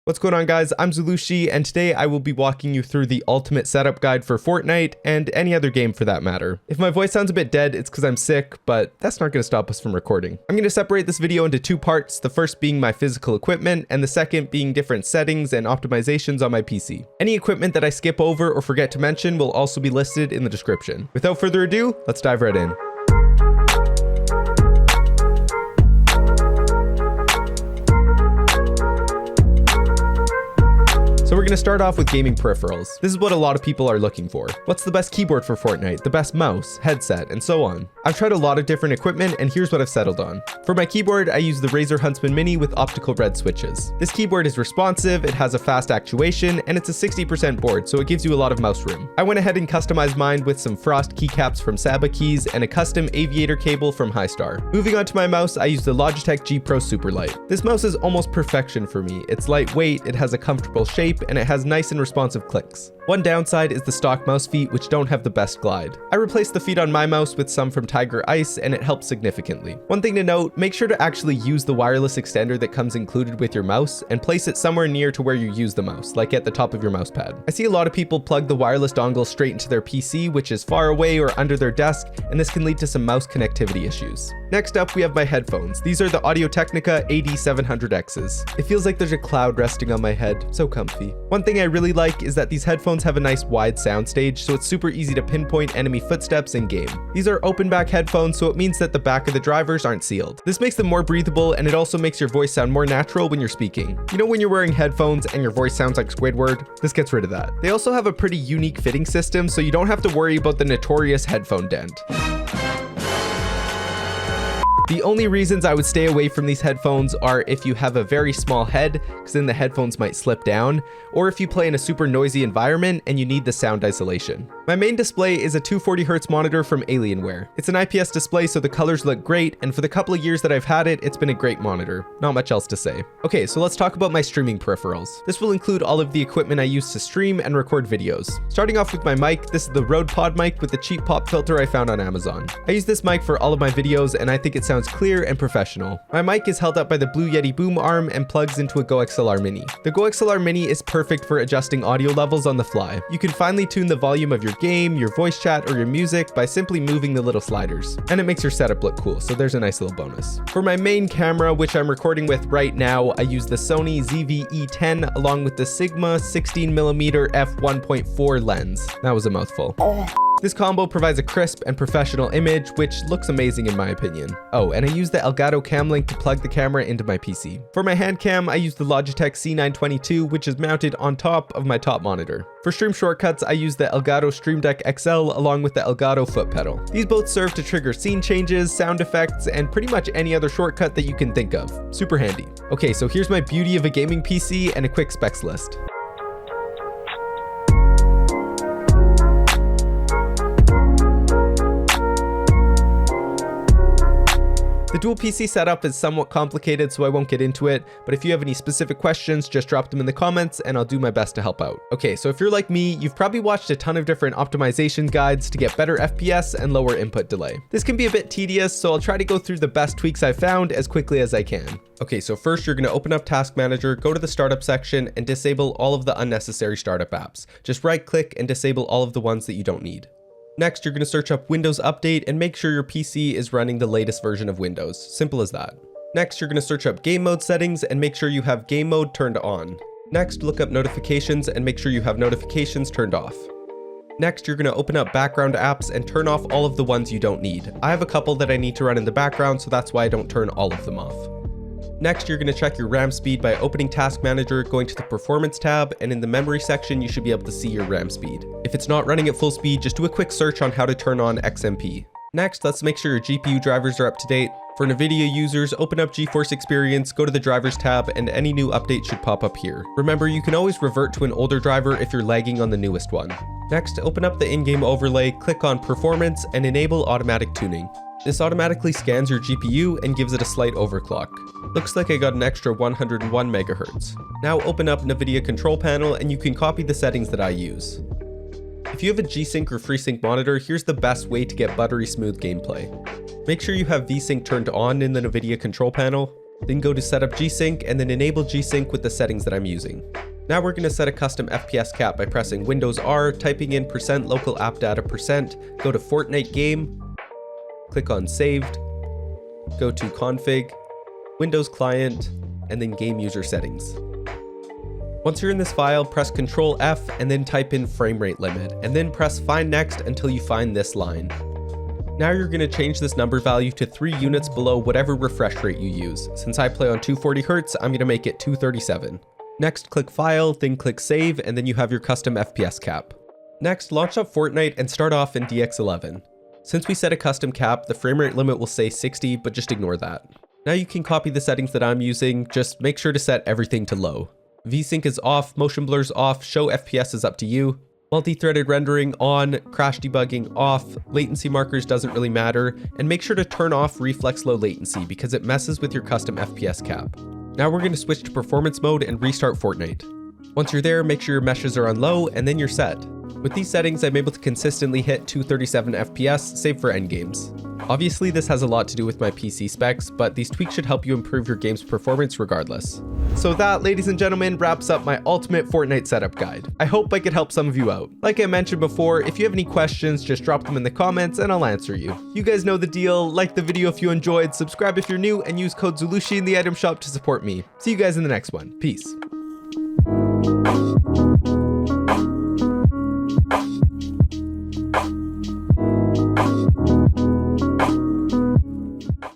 What's going on, guys? I'm Zulushi, and today I will be walking you through the ultimate setup guide for Fortnite and any other game for that matter. If my voice sounds a bit dead, it's because I'm sick, but that's not going to stop us from recording. I'm going to separate this video into two parts, the first being my physical equipment, and the second being different settings and optimizations on my PC. Any equipment that I skip over or forget to mention will also be listed in the description. Without further ado, let's dive right in. So we're going to start off with gaming peripherals. This is what a lot of people are looking for. What's the best keyboard for Fortnite, the best mouse, headset, and so on. I've tried a lot of different equipment, and here's what I've settled on. For my keyboard, I use the Razer Huntsman Mini with optical red switches. This keyboard is responsive, it has a fast actuation, and it's a 60% board, so it gives you a lot of mouse room. I went ahead and customized mine with some frost keycaps from SabaKeys and a custom aviator cable from Highstar. Moving on to my mouse, I use the Logitech G Pro Superlight. This mouse is almost perfection for me. It's lightweight, it has a comfortable shape, and it has nice and responsive clicks. One downside is the stock mouse feet, which don't have the best glide. I replaced the feet on my mouse with some from Tiger Ice, and it helps significantly. One thing to note, make sure to actually use the wireless extender that comes included with your mouse and place it somewhere near to where you use the mouse, like at the top of your mouse pad. I see a lot of people plug the wireless dongle straight into their PC, which is far away or under their desk, and this can lead to some mouse connectivity issues. Next up, we have my headphones. These are the Technica AD700Xs. It feels like there's a cloud resting on my head, so comfy. One thing I really like is that these headphones have a nice wide soundstage, so it's super easy to pinpoint enemy footsteps in game. These are open back headphones, so it means that the back of the drivers aren't sealed. This makes them more breathable, and it also makes your voice sound more natural when you're speaking. You know when you're wearing headphones and your voice sounds like Squidward? This gets rid of that. They also have a pretty unique fitting system, so you don't have to worry about the notorious headphone dent. The only reasons I would stay away from these headphones are if you have a very small head, because then the headphones might slip down, or if you play in a super noisy environment and you need the sound isolation. My main display is a 240Hz monitor from Alienware. It's an IPS display, so the colors look great, and for the couple of years that I've had it, it's been a great monitor. Not much else to say. Okay, so let's talk about my streaming peripherals. This will include all of the equipment I use to stream and record videos. Starting off with my mic, this is the Rode Podmic with the cheap pop filter I found on Amazon. I use this mic for all of my videos, and I think it sounds clear and professional. My mic is held up by the Blue Yeti boom arm and plugs into a Go XLR Mini. The Go XLR Mini is perfect for adjusting audio levels on the fly. You can finely tune the volume of your game, your voice chat, or your music by simply moving the little sliders. And it makes your setup look cool, so there's a nice little bonus. For my main camera, which I'm recording with right now, I use the Sony ZV-E10 along with the Sigma 16mm f1.4 lens. That was a mouthful. This combo provides a crisp and professional image, which looks amazing in my opinion. Oh, and I use the Elgato Cam Link to plug the camera into my PC. For my hand cam, I use the Logitech C922, which is mounted on top of my top monitor. For stream shortcuts, I use the Elgato Stream Deck XL along with the Elgato foot pedal. These both serve to trigger scene changes, sound effects, and pretty much any other shortcut that you can think of. Super handy. Okay, so here's my beauty of a gaming PC and a quick specs list. The dual PC setup is somewhat complicated, so I won't get into it, but if you have any specific questions, just drop them in the comments and I'll do my best to help out. Okay, so if you're like me, you've probably watched a ton of different optimization guides to get better FPS and lower input delay. This can be a bit tedious, so I'll try to go through the best tweaks I've found as quickly as I can. Okay, so first you're going to open up Task Manager, go to the startup section and disable all of the unnecessary startup apps. Just right click and disable all of the ones that you don't need. Next, you're going to search up Windows Update and make sure your PC is running the latest version of Windows. Simple as that. Next, you're going to search up Game Mode settings and make sure you have Game Mode turned on. Next, look up Notifications and make sure you have Notifications turned off. Next, you're going to open up Background Apps and turn off all of the ones you don't need. I have a couple that I need to run in the background, so that's why I don't turn all of them off. Next, you're going to check your RAM speed by opening Task Manager, going to the Performance tab, and in the Memory section, you should be able to see your RAM speed. If it's not running at full speed, just do a quick search on how to turn on XMP. Next, let's make sure your GPU drivers are up to date. For NVIDIA users, open up GeForce Experience, go to the Drivers tab, and any new update should pop up here. Remember, you can always revert to an older driver if you're lagging on the newest one. Next, open up the in-game overlay, click on Performance, and enable Automatic Tuning. This automatically scans your GPU and gives it a slight overclock. Looks like I got an extra 101 MHz. Now open up NVIDIA Control Panel and you can copy the settings that I use. If you have a G-Sync or FreeSync monitor, here's the best way to get buttery smooth gameplay. Make sure you have V-Sync turned on in the NVIDIA Control Panel. Then go to Setup G-Sync and then enable G-Sync with the settings that I'm using. Now we're going to set a custom FPS cap by pressing Windows R, typing in %local app data %, go to Fortnite game, click on saved, go to config, Windows client, and then game user settings. Once you're in this file, press Ctrl F and then type in frame rate limit, and then press find next until you find this line. Now you're going to change this number value to 3 units below whatever refresh rate you use. Since I play on 240 Hz, I'm going to make it 237. Next, click File, then click Save, and then you have your custom FPS cap. Next, launch up Fortnite and start off in DX11. Since we set a custom cap, the frame rate limit will say 60, but just ignore that. Now you can copy the settings that I'm using, just make sure to set everything to low. VSync is off, motion blur is off, show FPS is up to you. Multi-threaded rendering on, crash debugging off, latency markers doesn't really matter, and make sure to turn off reflex low latency because it messes with your custom FPS cap. Now we're going to switch to performance mode and restart Fortnite. Once you're there, make sure your meshes are on low and then you're set. With these settings, I'm able to consistently hit 237 FPS, save for endgames. Obviously, this has a lot to do with my PC specs, but these tweaks should help you improve your game's performance regardless. So that, ladies and gentlemen, wraps up my ultimate Fortnite setup guide. I hope I could help some of you out. Like I mentioned before, if you have any questions, just drop them in the comments and I'll answer you. You guys know the deal. Like the video if you enjoyed, subscribe if you're new, and use code Zulushi in the item shop to support me. See you guys in the next one. Peace.